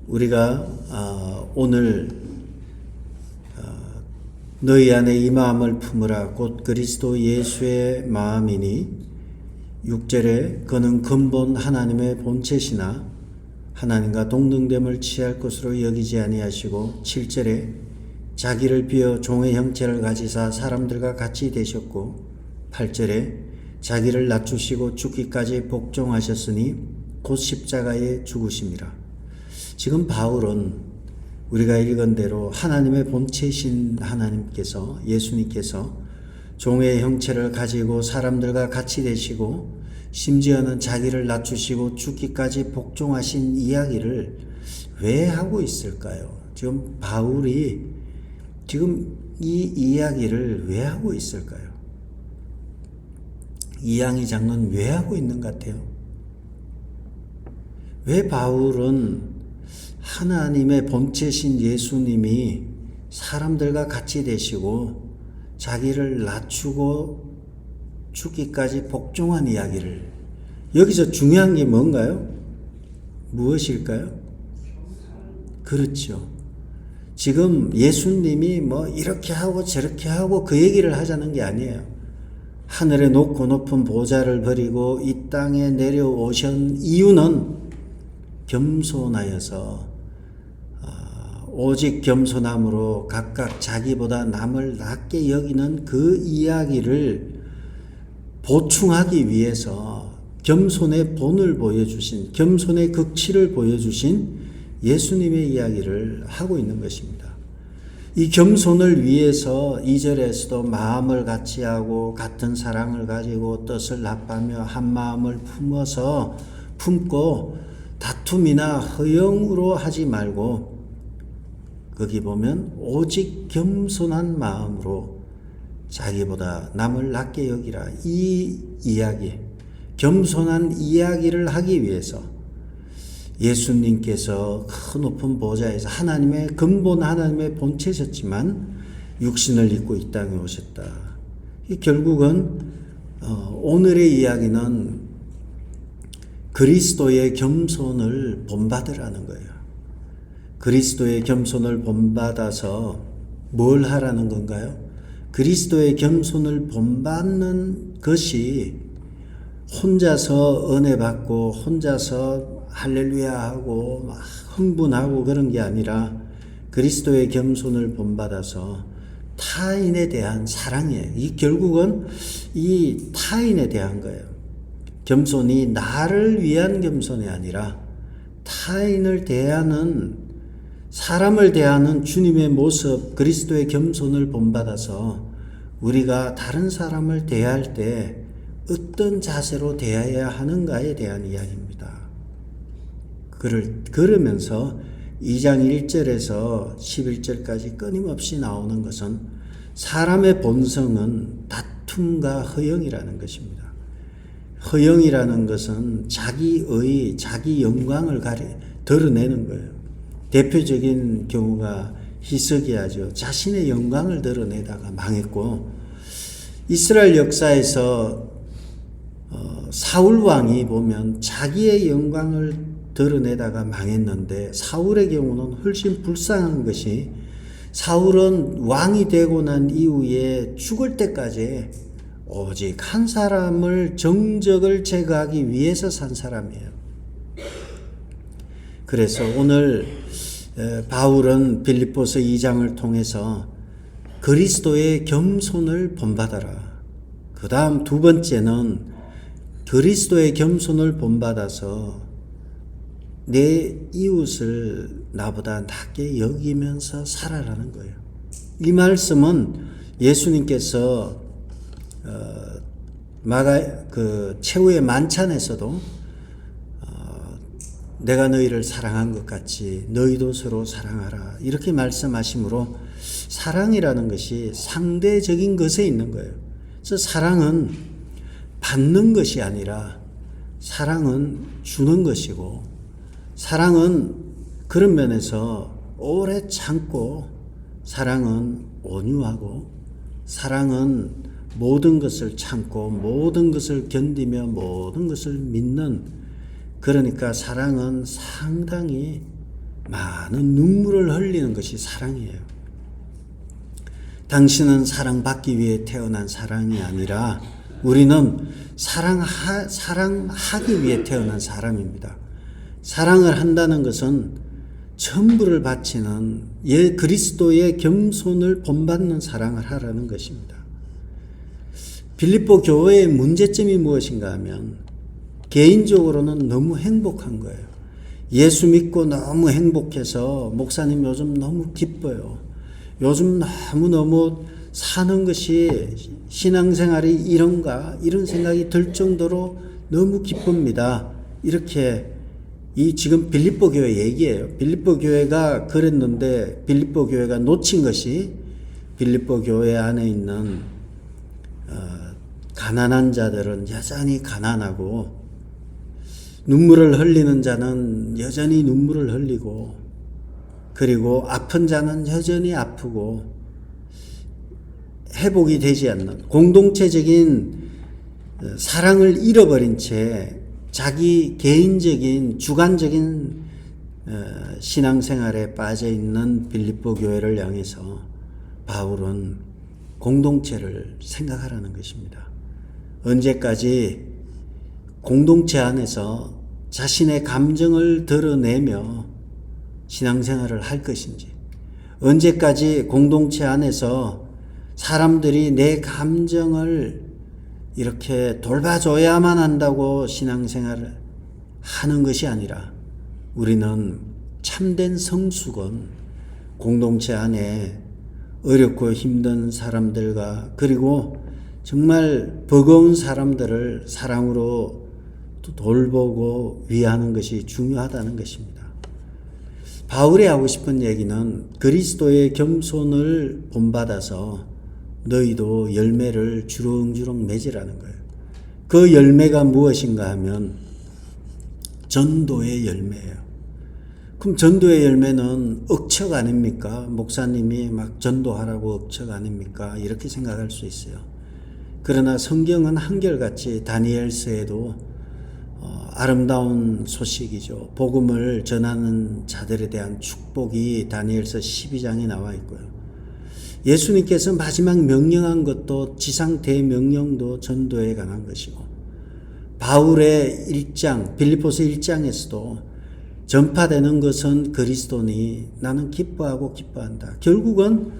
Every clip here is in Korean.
우리가 오늘 너희 안에 이 마음을 품으라 곧 그리스도 예수의 마음이니 6절에 그는 근본 하나님의 본체시나 하나님과 동등됨을 취할 것으로 여기지 아니하시고 7절에 자기를 비어 종의 형체를 가지사 사람들과 같이 되셨고 8절에 자기를 낮추시고 죽기까지 복종하셨으니 곧 십자가에 죽으심이라. 지금 바울은 우리가 읽은 대로 하나님의 본체이신 하나님께서 예수님께서 종의 형체를 가지고 사람들과 같이 되시고 심지어는 자기를 낮추시고 죽기까지 복종하신 이야기를 왜 하고 있을까요? 지금 바울이 지금 이 이야기를 왜 하고 있을까요? 이양희 장로는 왜 하고 있는 것 같아요? 왜 바울은 하나님의 본체신 예수님이 사람들과 같이 되시고 자기를 낮추고 죽기까지 복종한 이야기를 여기서 중요한 게 뭔가요? 무엇일까요? 그렇죠. 지금 예수님이 뭐 이렇게 하고 저렇게 하고 그 얘기를 하자는 게 아니에요. 하늘에 높고 높은 보좌를 버리고 이 땅에 내려오신 이유는 겸손하여서 오직 겸손함으로 각각 자기보다 남을 낮게 여기는 그 이야기를 보충하기 위해서 겸손의 본을 보여주신, 겸손의 극치를 보여주신 예수님의 이야기를 하고 있는 것입니다. 이 겸손을 위해서 2절에서도 마음을 같이 하고 같은 사랑을 가지고 뜻을 합하며 한 마음을 품고 다툼이나 허영으로 하지 말고 거기 보면 오직 겸손한 마음으로 자기보다 남을 낮게 여기라. 이 이야기, 겸손한 이야기를 하기 위해서 예수님께서 큰 높은 보좌에서 하나님의 근본 하나님의 본체셨지만 육신을 입고 이 땅에 오셨다. 결국은 오늘의 이야기는 그리스도의 겸손을 본받으라는 거예요. 그리스도의 겸손을 본받아서 뭘 하라는 건가요? 그리스도의 겸손을 본받는 것이 혼자서 은혜 받고 혼자서 할렐루야 하고 막 흥분하고 그런 게 아니라 그리스도의 겸손을 본받아서 타인에 대한 사랑이에요. 이 결국은 이 타인에 대한 거예요. 겸손이 나를 위한 겸손이 아니라 타인을 대하는 사람을 대하는 주님의 모습, 그리스도의 겸손을 본받아서 우리가 다른 사람을 대할 때 어떤 자세로 대해야 하는가에 대한 이야기입니다. 그러면서 2장 1절에서 11절까지 끊임없이 나오는 것은 사람의 본성은 다툼과 허영이라는 것입니다. 허영이라는 것은 자기 영광을 드러내는 거예요. 대표적인 경우가 히스기야죠. 자신의 영광을 드러내다가 망했고 이스라엘 역사에서 사울 왕이 보면 자기의 영광을 드러내다가 망했는데 사울의 경우는 훨씬 불쌍한 것이 사울은 왕이 되고 난 이후에 죽을 때까지 오직 한 사람을 정적을 제거하기 위해서 산 사람이에요. 그래서 오늘 바울은 빌립보서 2장을 통해서 그리스도의 겸손을 본받아라. 그 다음 두 번째는 그리스도의 겸손을 본받아서 내 이웃을 나보다 낮게 여기면서 살아라는 거예요. 이 말씀은 예수님께서 최후의 만찬에서도 내가 너희를 사랑한 것 같이 너희도 서로 사랑하라 이렇게 말씀하시므로 사랑이라는 것이 상대적인 것에 있는 거예요. 그래서 사랑은 받는 것이 아니라 사랑은 주는 것이고 사랑은 그런 면에서 오래 참고 사랑은 온유하고 사랑은 모든 것을 참고 모든 것을 견디며 모든 것을 믿는 그러니까 사랑은 상당히 많은 눈물을 흘리는 것이 사랑이에요. 당신은 사랑받기 위해 태어난 사람이 아니라 우리는 사랑하기 위해 태어난 사람입니다. 사랑을 한다는 것은 전부를 바치는 그리스도의 겸손을 본받는 사랑을 하라는 것입니다. 빌립보 교회의 문제점이 무엇인가 하면 개인적으로는 너무 행복한 거예요. 예수 믿고 너무 행복해서 목사님 요즘 너무 기뻐요. 요즘 너무너무 사는 것이 신앙생활이 이런가 이런 생각이 들 정도로 너무 기쁩니다. 이렇게 지금 빌립보 교회 얘기예요. 빌립보 교회가 그랬는데 빌립보 교회가 놓친 것이 빌립보 교회 안에 있는 가난한 자들은 여전히 가난하고 눈물을 흘리는 자는 여전히 눈물을 흘리고 그리고 아픈 자는 여전히 아프고 회복이 되지 않는 공동체적인 사랑을 잃어버린 채 자기 개인적인 주관적인 신앙생활에 빠져있는 빌립보 교회를 향해서 바울은 공동체를 생각하라는 것입니다. 언제까지 공동체 안에서 자신의 감정을 드러내며 신앙생활을 할 것인지, 언제까지 공동체 안에서 사람들이 내 감정을 이렇게 돌봐줘야만 한다고 신앙생활을 하는 것이 아니라 우리는 참된 성숙은 공동체 안에 어렵고 힘든 사람들과 그리고 정말 버거운 사람들을 사랑으로 돌보고 위하는 것이 중요하다는 것입니다. 바울이 하고 싶은 얘기는 그리스도의 겸손을 본받아서 너희도 열매를 주렁주렁 맺으라는 거예요. 그 열매가 무엇인가 하면 전도의 열매예요. 그럼 전도의 열매는 억척 아닙니까? 목사님이 막 전도하라고 억척 아닙니까? 이렇게 생각할 수 있어요. 그러나 성경은 한결같이 다니엘서에도 아름다운 소식이죠. 복음을 전하는 자들에 대한 축복이 다니엘서 12장에 나와 있고요. 예수님께서 마지막 명령한 것도 지상 대명령도 전도에 관한 것이고 바울의 1장 빌립보서 1장에서도 전파되는 것은 그리스도니 나는 기뻐하고 기뻐한다. 결국은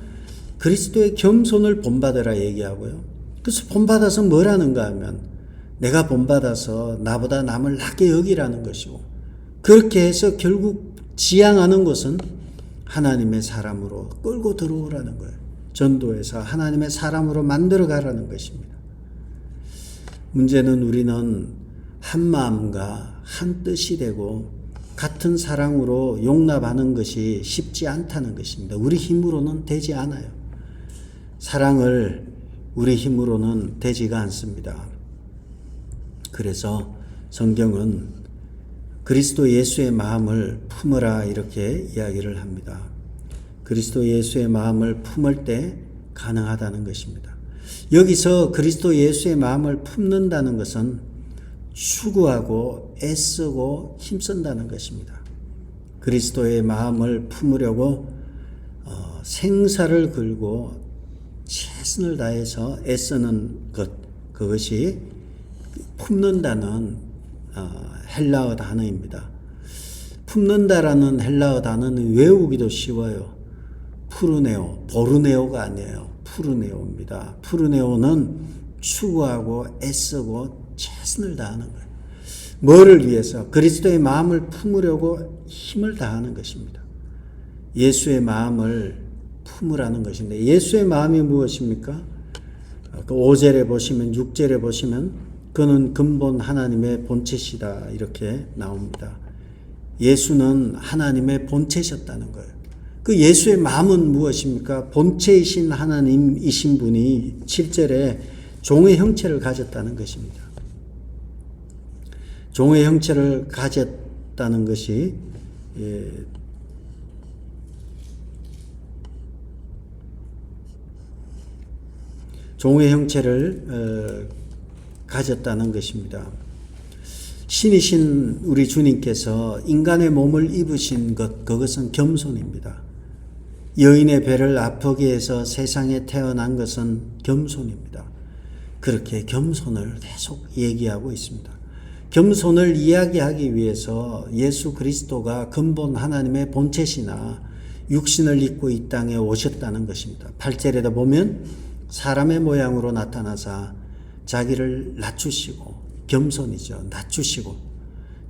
그리스도의 겸손을 본받으라 얘기하고요. 그래서 본받아서 뭐라는가 하면 내가 본받아서 나보다 남을 낮게 여기라는 것이고 그렇게 해서 결국 지향하는 것은 하나님의 사람으로 끌고 들어오라는 거예요. 전도해서 하나님의 사람으로 만들어 가라는 것입니다. 문제는 우리는 한 마음과 한 뜻이 되고 같은 사랑으로 용납하는 것이 쉽지 않다는 것입니다. 우리 힘으로는 되지 않아요. 사랑을 우리 힘으로는 되지가 않습니다. 그래서 성경은 그리스도 예수의 마음을 품으라 이렇게 이야기를 합니다. 그리스도 예수의 마음을 품을 때 가능하다는 것입니다. 여기서 그리스도 예수의 마음을 품는다는 것은 추구하고 애쓰고 힘쓴다는 것입니다. 그리스도의 마음을 품으려고 생사를 걸고 최선을 다해서 애쓰는 것, 그것이 품는다는 헬라어 단어입니다. 품는다라는 헬라어 단어는 외우기도 쉬워요. 푸르네오, 보르네오가 아니에요. 푸르네오입니다. 푸르네오는 추구하고 애쓰고 최선을 다하는 거예요. 뭐를 위해서? 그리스도의 마음을 품으려고 힘을 다하는 것입니다. 예수의 마음을 품으라는 것인데 예수의 마음이 무엇입니까? 5절에 보시면 6절에 보시면 그는 근본 하나님의 본체시다 이렇게 나옵니다. 예수는 하나님의 본체셨다는 거예요. 그 예수의 마음은 무엇입니까? 본체이신 하나님이신 분이 7절에 종의 형체를 가졌다는 것입니다. 종의 형체를 가졌다는 것이 종의 형체를 가졌다는 것입니다. 신이신 우리 주님께서 인간의 몸을 입으신 것, 그것은 겸손입니다. 여인의 배를 아프게 해서 세상에 태어난 것은 겸손입니다. 그렇게 겸손을 계속 얘기하고 있습니다. 겸손을 이야기하기 위해서 예수 그리스도가 근본 하나님의 본체시나 육신을 입고 이 땅에 오셨다는 것입니다. 8절에다 보면 사람의 모양으로 나타나사 자기를 낮추시고, 겸손이죠. 낮추시고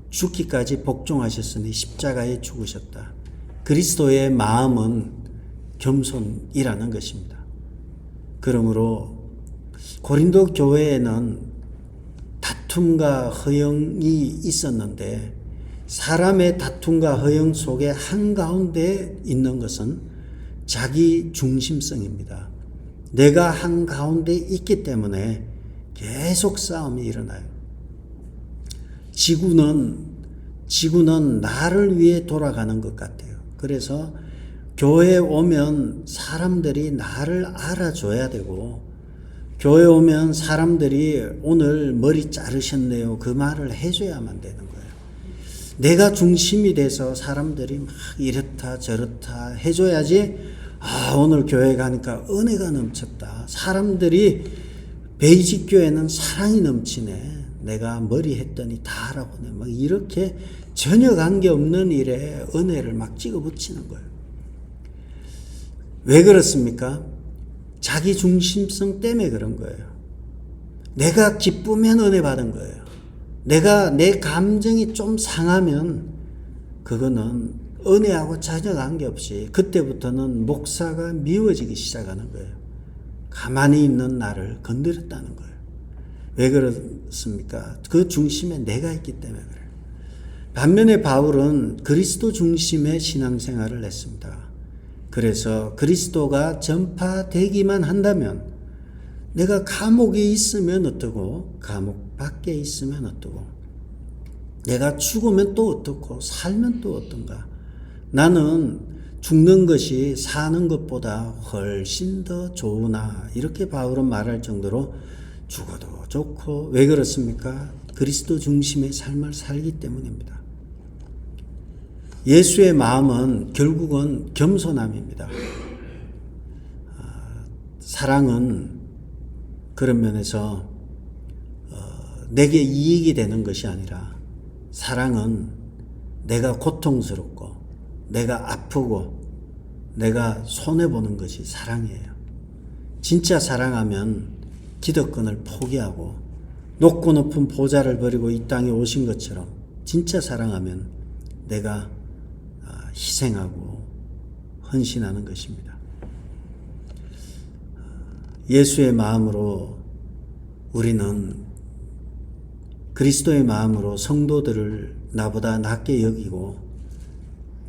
죽기까지 복종하셨으니 십자가에 죽으셨다. 그리스도의 마음은 겸손이라는 것입니다. 그러므로 고린도 교회에는 다툼과 허영이 있었는데 사람의 다툼과 허영 속에 한가운데 있는 것은 자기 중심성입니다. 내가 한가운데 있기 때문에 계속 싸움이 일어나요. 지구는 나를 위해 돌아가는 것 같아요. 그래서 교회에 오면 사람들이 나를 알아줘야 되고, 교회 오면 사람들이 오늘 머리 자르셨네요, 그 말을 해줘야만 되는 거예요. 내가 중심이 돼서 사람들이 막 이렇다 저렇다 해줘야지, 오늘 교회 가니까 은혜가 넘쳤다, 사람들이 베이직 교회는 사랑이 넘치네, 내가 머리 했더니 다 알아보네, 막 이렇게 전혀 관계없는 일에 은혜를 막 찍어 붙이는 거예요. 왜 그렇습니까? 자기 중심성 때문에 그런 거예요. 내가 기쁘면 은혜 받은 거예요. 내 감정이 좀 상하면 그거는 은혜하고 전혀 관계없이 그때부터는 목사가 미워지기 시작하는 거예요. 가만히 있는 나를 건드렸다는 거예요. 왜 그렇습니까? 그 중심에 내가 있기 때문에 그래요. 반면에 바울은 그리스도 중심의 신앙생활을 했습니다. 그래서 그리스도가 전파되기만 한다면, 내가 감옥에 있으면 어떠고 감옥 밖에 있으면 어떠고, 내가 죽으면 또 어떻고 살면 또 어떤가, 나는 죽는 것이 사는 것보다 훨씬 더 좋으나, 이렇게 바울은 말할 정도로 죽어도 좋고. 왜 그렇습니까? 그리스도 중심의 삶을 살기 때문입니다. 예수의 마음은 결국은 겸손함입니다. 사랑은 그런 면에서 내게 이익이 되는 것이 아니라, 사랑은 내가 고통스럽고 내가 아프고 내가 손해보는 것이 사랑이에요. 진짜 사랑하면 기득권을 포기하고 높고 높은 보좌를 버리고 이 땅에 오신 것처럼, 진짜 사랑하면 내가 희생하고 헌신하는 것입니다. 예수의 마음으로 우리는, 그리스도의 마음으로 성도들을 나보다 낮게 여기고,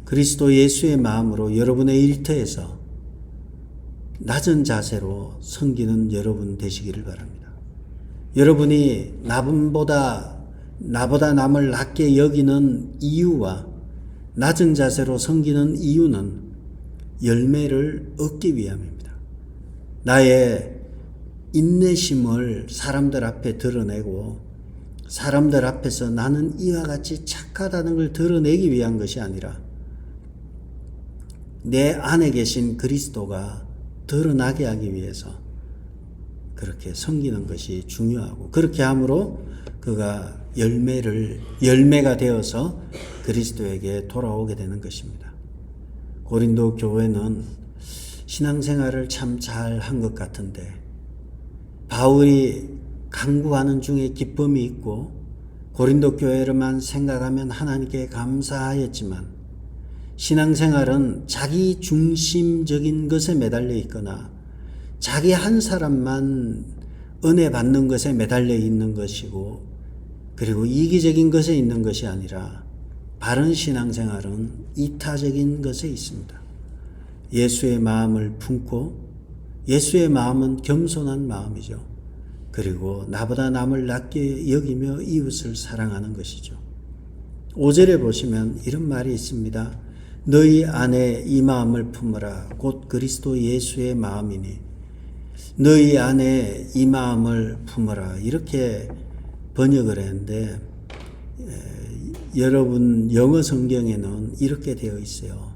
그리스도 예수의 마음으로 여러분의 일터에서 낮은 자세로 섬기는 여러분 되시기를 바랍니다. 여러분이 나보다 남을 낮게 여기는 이유와 낮은 자세로 섬기는 이유는 열매를 얻기 위함입니다. 나의 인내심을 사람들 앞에 드러내고, 사람들 앞에서 나는 이와 같이 착하다는 걸 드러내기 위한 것이 아니라, 내 안에 계신 그리스도가 드러나게 하기 위해서 그렇게 섬기는 것이 중요하고, 그렇게 함으로 그가 열매가 되어서 그리스도에게 돌아오게 되는 것입니다. 고린도 교회는 신앙생활을 참 잘한 것 같은데, 바울이 간구하는 중에 기쁨이 있고 고린도 교회를만 생각하면 하나님께 감사하였지만, 신앙생활은 자기 중심적인 것에 매달려 있거나 자기 한 사람만 은혜 받는 것에 매달려 있는 것이고, 그리고 이기적인 것에 있는 것이 아니라, 바른 신앙생활은 이타적인 것에 있습니다. 예수의 마음을 품고, 예수의 마음은 겸손한 마음이죠. 그리고 나보다 남을 낮게 여기며 이웃을 사랑하는 것이죠. 5절에 보시면 이런 말이 있습니다. 너희 안에 이 마음을 품으라. 곧 그리스도 예수의 마음이니. 너희 안에 이 마음을 품으라. 이렇게 번역을 했는데, 여러분 영어 성경에는 이렇게 되어 있어요.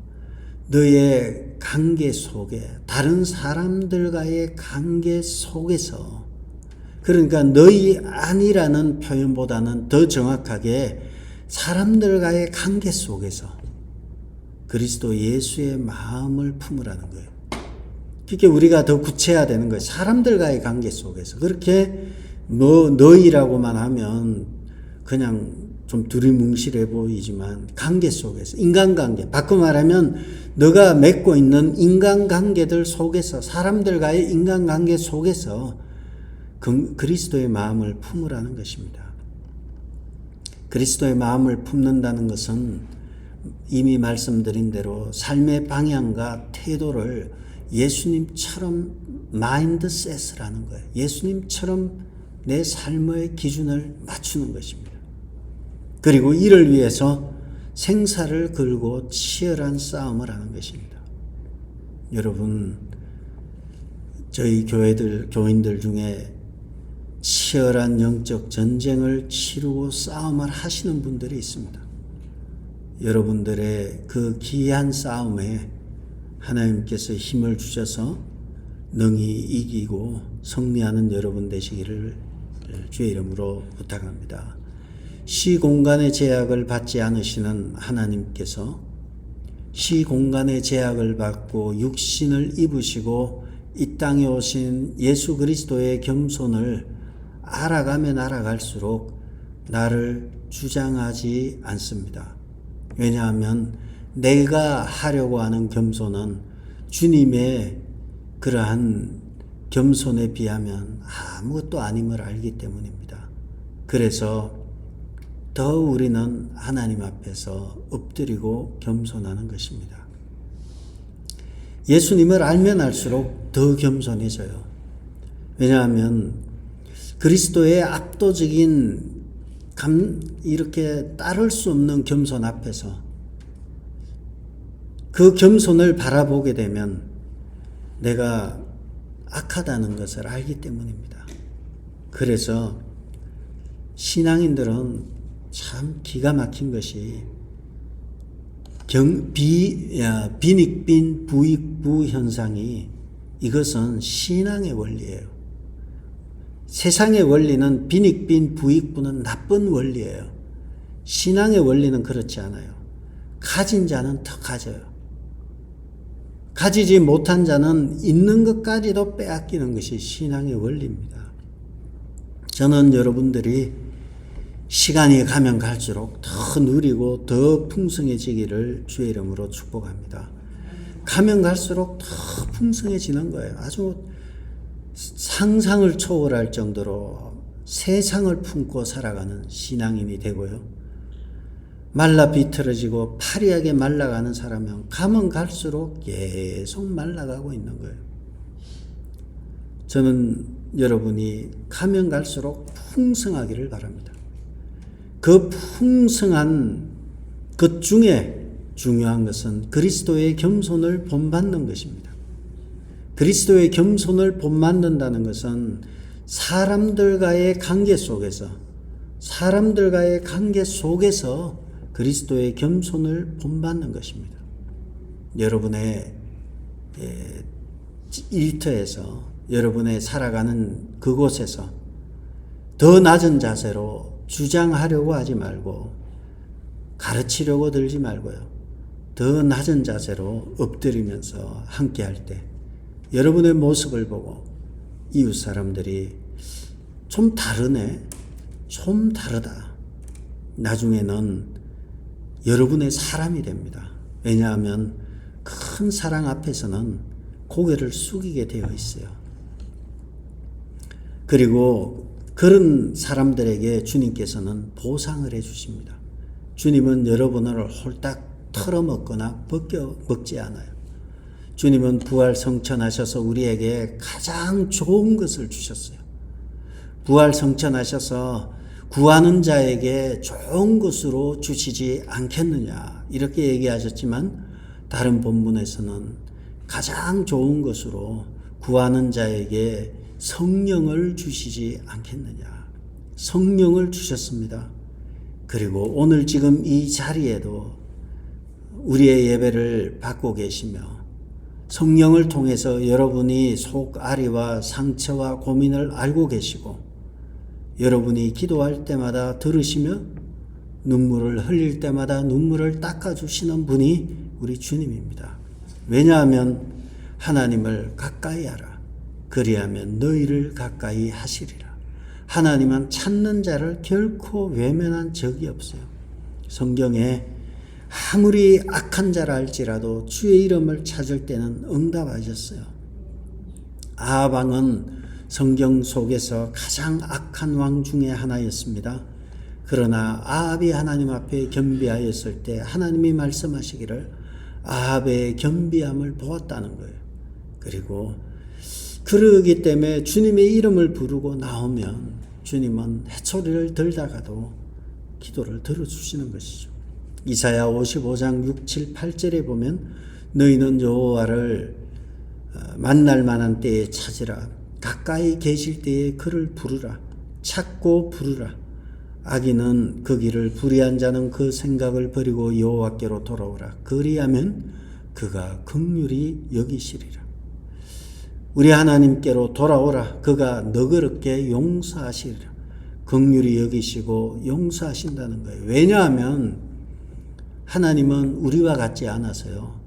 너의 관계 속에, 다른 사람들과의 관계 속에서, 그러니까 너희 아니라는 표현보다는 더 정확하게 사람들과의 관계 속에서 그리스도 예수의 마음을 품으라는 거예요. 그렇게 우리가 더 구체화되는 거예요. 사람들과의 관계 속에서. 그렇게 너희라고만 하면 그냥 좀 두리뭉실해 보이지만 관계 속에서, 인간관계, 바꿔 말하면 너가 맺고 있는 인간관계들 속에서, 사람들과의 인간관계 속에서 그리스도의 마음을 품으라는 것입니다. 그리스도의 마음을 품는다는 것은 이미 말씀드린 대로 삶의 방향과 태도를 예수님처럼 마인드셋을 하는 거예요. 예수님처럼 내 삶의 기준을 맞추는 것입니다. 그리고 이를 위해서 생사를 걸고 치열한 싸움을 하는 것입니다. 여러분, 저희 교인들 중에 치열한 영적 전쟁을 치르고 싸움을 하시는 분들이 있습니다. 여러분들의 그 귀한 싸움에 하나님께서 힘을 주셔서 능히 이기고 승리하는 여러분 되시기를 주의 이름으로 부탁합니다. 시공간의 제약을 받지 않으시는 하나님께서 시공간의 제약을 받고 육신을 입으시고 이 땅에 오신 예수 그리스도의 겸손을 알아가면 알아갈수록 나를 주장하지 않습니다. 왜냐하면 내가 하려고 하는 겸손은 주님의 그러한 겸손에 비하면 아무것도 아님을 알기 때문입니다. 그래서 더 우리는 하나님 앞에서 엎드리고 겸손하는 것입니다. 예수님을 알면 알수록 더 겸손해져요. 왜냐하면 그리스도의 압도적인 이렇게 따를 수 없는 겸손 앞에서 그 겸손을 바라보게 되면 내가 악하다는 것을 알기 때문입니다. 그래서 신앙인들은 참 기가 막힌 것이 빈익빈 부익부 현상이, 이것은 신앙의 원리예요. 세상의 원리는 빈익빈 부익부는 나쁜 원리예요. 신앙의 원리는 그렇지 않아요. 가진 자는 더 가져요. 가지지 못한 자는 있는 것까지도 빼앗기는 것이 신앙의 원리입니다. 저는 여러분들이 시간이 가면 갈수록 더 누리고 더 풍성해지기를 주의 이름으로 축복합니다. 가면 갈수록 더 풍성해지는 거예요. 아주 상상을 초월할 정도로 세상을 품고 살아가는 신앙인이 되고요. 말라 비틀어지고 파리하게 말라가는 사람은 가면 갈수록 계속 말라가고 있는 거예요. 저는 여러분이 가면 갈수록 풍성하기를 바랍니다. 그 풍성한 것 중에 중요한 것은 그리스도의 겸손을 본받는 것입니다. 그리스도의 겸손을 본받는다는 것은 사람들과의 관계 속에서 그리스도의 겸손을 본받는 것입니다. 여러분의 일터에서, 여러분의 살아가는 그곳에서 더 낮은 자세로 주장하려고 하지 말고, 가르치려고 들지 말고요. 더 낮은 자세로 엎드리면서 함께 할 때 여러분의 모습을 보고 이웃 사람들이 좀 다르네, 좀 다르다, 나중에는 여러분의 사람이 됩니다. 왜냐하면 큰 사랑 앞에서는 고개를 숙이게 되어 있어요. 그리고 그런 사람들에게 주님께서는 보상을 해주십니다. 주님은 여러분을 홀딱 털어먹거나 먹지 않아요. 주님은 부활 성천하셔서 우리에게 가장 좋은 것을 주셨어요. 부활 성천하셔서 구하는 자에게 좋은 것으로 주시지 않겠느냐, 이렇게 얘기하셨지만 다른 본문에서는 가장 좋은 것으로 구하는 자에게 성령을 주시지 않겠느냐, 성령을 주셨습니다. 그리고 오늘 지금 이 자리에도 우리의 예배를 받고 계시며 성령을 통해서 여러분이 속앓이와 상처와 고민을 알고 계시고 여러분이 기도할 때마다 들으시며 눈물을 흘릴 때마다 눈물을 닦아주시는 분이 우리 주님입니다. 왜냐하면 하나님을 가까이 하라. 그리하면 너희를 가까이 하시리라. 하나님은 찾는 자를 결코 외면한 적이 없어요. 성경에 아무리 악한 자라 할지라도 주의 이름을 찾을 때는 응답하셨어요. 아합 왕은 성경 속에서 가장 악한 왕 중에 하나였습니다. 그러나 아합이 하나님 앞에 겸비하였을 때 하나님이 말씀하시기를 아합의 겸비함을 보았다는 거예요. 그리고 그러기 때문에 주님의 이름을 부르고 나오면 주님은 해초리를 들다가도 기도를 들어주시는 것이죠. 이사야 55장 6, 7, 8절에 보면 너희는 여호와를 만날 만한 때에 찾으라. 가까이 계실 때에 그를 부르라. 찾고 부르라. 악인은 그 길을 불의한 자는 그 생각을 버리고 여호와께로 돌아오라. 그리하면 그가 긍휼히 여기시리라. 우리 하나님께로 돌아오라. 그가 너그럽게 용서하시리라. 긍휼히 여기시고 용서하신다는 거예요. 왜냐하면 하나님은 우리와 같지 않아서요.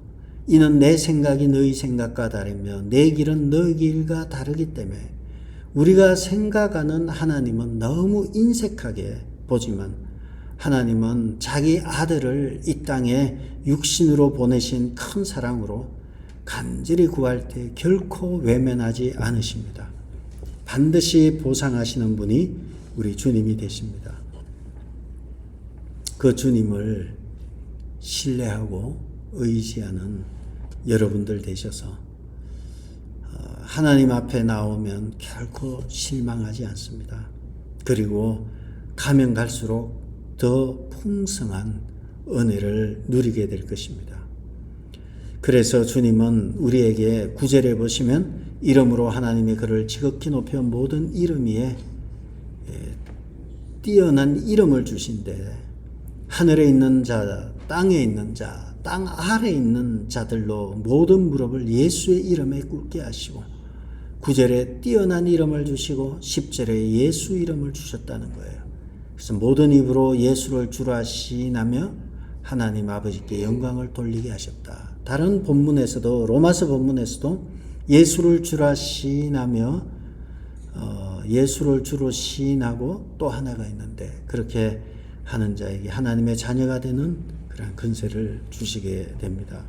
이는 내 생각이 너희 생각과 다르며 내 길은 너희 길과 다르기 때문에 우리가 생각하는 하나님은 너무 인색하게 보지만 하나님은 자기 아들을 이 땅에 육신으로 보내신 큰 사랑으로 간절히 구할 때 결코 외면하지 않으십니다. 반드시 보상하시는 분이 우리 주님이 되십니다. 그 주님을 신뢰하고 의지하는 여러분들 되셔서 하나님 앞에 나오면 결코 실망하지 않습니다. 그리고 가면 갈수록 더 풍성한 은혜를 누리게 될 것입니다. 그래서 주님은 우리에게 9절에 보시면 이름으로 하나님이 그를 지극히 높여 모든 이름 위에 뛰어난 이름을 주신데 하늘에 있는 자, 땅에 있는 자, 땅 아래에 있는 자들로 모든 무릎을 예수의 이름에 꿇게 하시고 9절에 뛰어난 이름을 주시고 10절에 예수 이름을 주셨다는 거예요. 그래서 모든 입으로 예수를 주라 하시나며 하나님 아버지께 영광을 돌리게 하셨다. 다른 본문에서도 로마서 본문에서도 예수를 주라 시인하며 예수를 주로 시인하고 또 하나가 있는데 그렇게 하는 자에게 하나님의 자녀가 되는 그런 근세를 주시게 됩니다.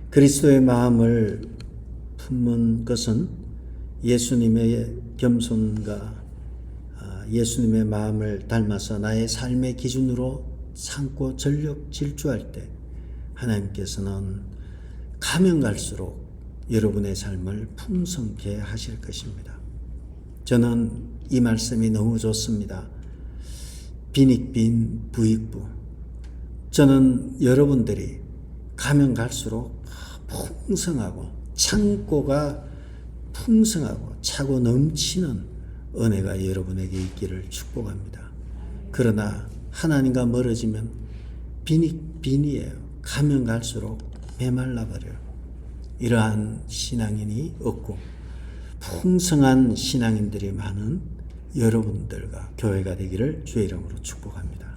그리스도의 마음을 품은 것은 예수님의 겸손과 예수님의 마음을 닮아서 나의 삶의 기준으로 삼고 전력 질주할 때 하나님께서는 가면 갈수록 여러분의 삶을 풍성케 하실 것입니다. 저는 이 말씀이 너무 좋습니다. 빈익빈 부익부. 저는 여러분들이 가면 갈수록 풍성하고 창고가 풍성하고 차고 넘치는 은혜가 여러분에게 있기를 축복합니다. 그러나 하나님과 멀어지면 빈이에요. 가면 갈수록 메말라 버려요. 이러한 신앙인이 없고 풍성한 신앙인들이 많은 여러분들과 교회가 되기를 주의 이름으로 축복합니다.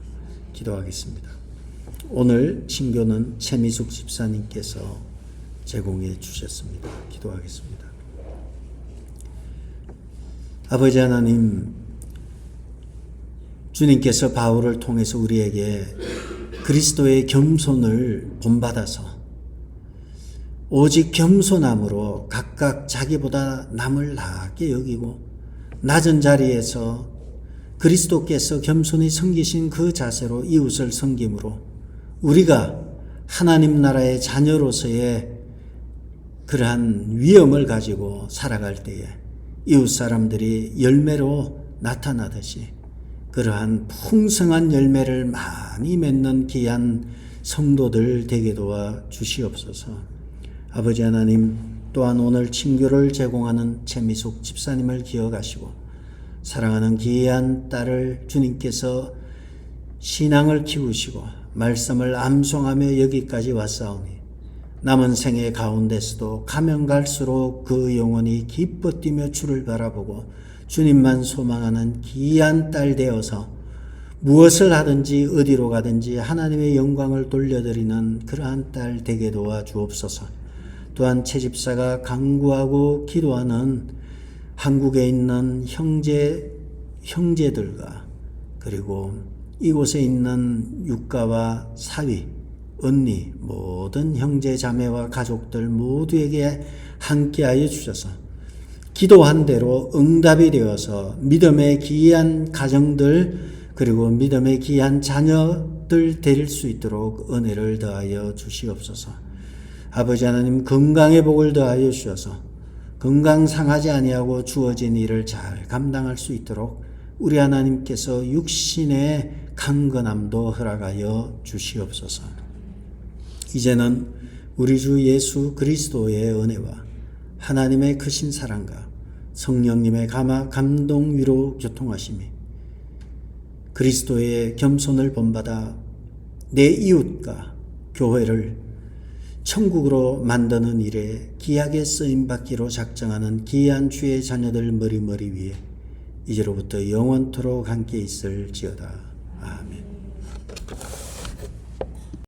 기도하겠습니다. 오늘 친교는 최미숙 집사님께서 제공해 주셨습니다. 기도하겠습니다. 아버지 하나님, 주님께서 바울을 통해서 우리에게 그리스도의 겸손을 본받아서 오직 겸손함으로 각각 자기보다 남을 나게 여기고 낮은 자리에서 그리스도께서 겸손히 섬기신 그 자세로 이웃을 섬김으로 우리가 하나님 나라의 자녀로서의 그러한 위엄을 가지고 살아갈 때에 이웃 사람들이 열매로 나타나듯이 그러한 풍성한 열매를 많이 맺는 귀한 성도들 되게 도와 주시옵소서. 아버지 하나님, 또한 오늘 친교를 제공하는 최미숙 집사님을 기억하시고 사랑하는 귀한 딸을 주님께서 신앙을 키우시고 말씀을 암송하며 여기까지 왔사오니 남은 생애 가운데서도 가면 갈수록 그 영혼이 기뻐 뛰며 주를 바라보고 주님만 소망하는 귀한 딸 되어서 무엇을 하든지 어디로 가든지 하나님의 영광을 돌려드리는 그러한 딸 되게 도와 주옵소서. 또한 채집사가 간구하고 기도하는 한국에 있는 형제들과 그리고 이곳에 있는 육가와 사위, 언니, 모든 형제 자매와 가족들 모두에게 함께하여 주셔서 기도한 대로 응답이 되어서 믿음의 귀한 가정들 그리고 믿음의 귀한 자녀들 될 수 있도록 은혜를 더하여 주시옵소서. 아버지 하나님 건강의 복을 더하여 주셔서 건강 상하지 아니하고 주어진 일을 잘 감당할 수 있도록 우리 하나님께서 육신의 강건함도 허락하여 주시옵소서. 이제는 우리 주 예수 그리스도의 은혜와 하나님의 크신 사랑과 성령님의 감동 위로 교통하심이 그리스도의 겸손을 본받아 내 이웃과 교회를 천국으로 만드는 일에 귀하게 쓰임받기로 작정하는 귀한 주의 자녀들 머리머리 위에 이제로부터 영원토록 함께 있을지어다. 아멘.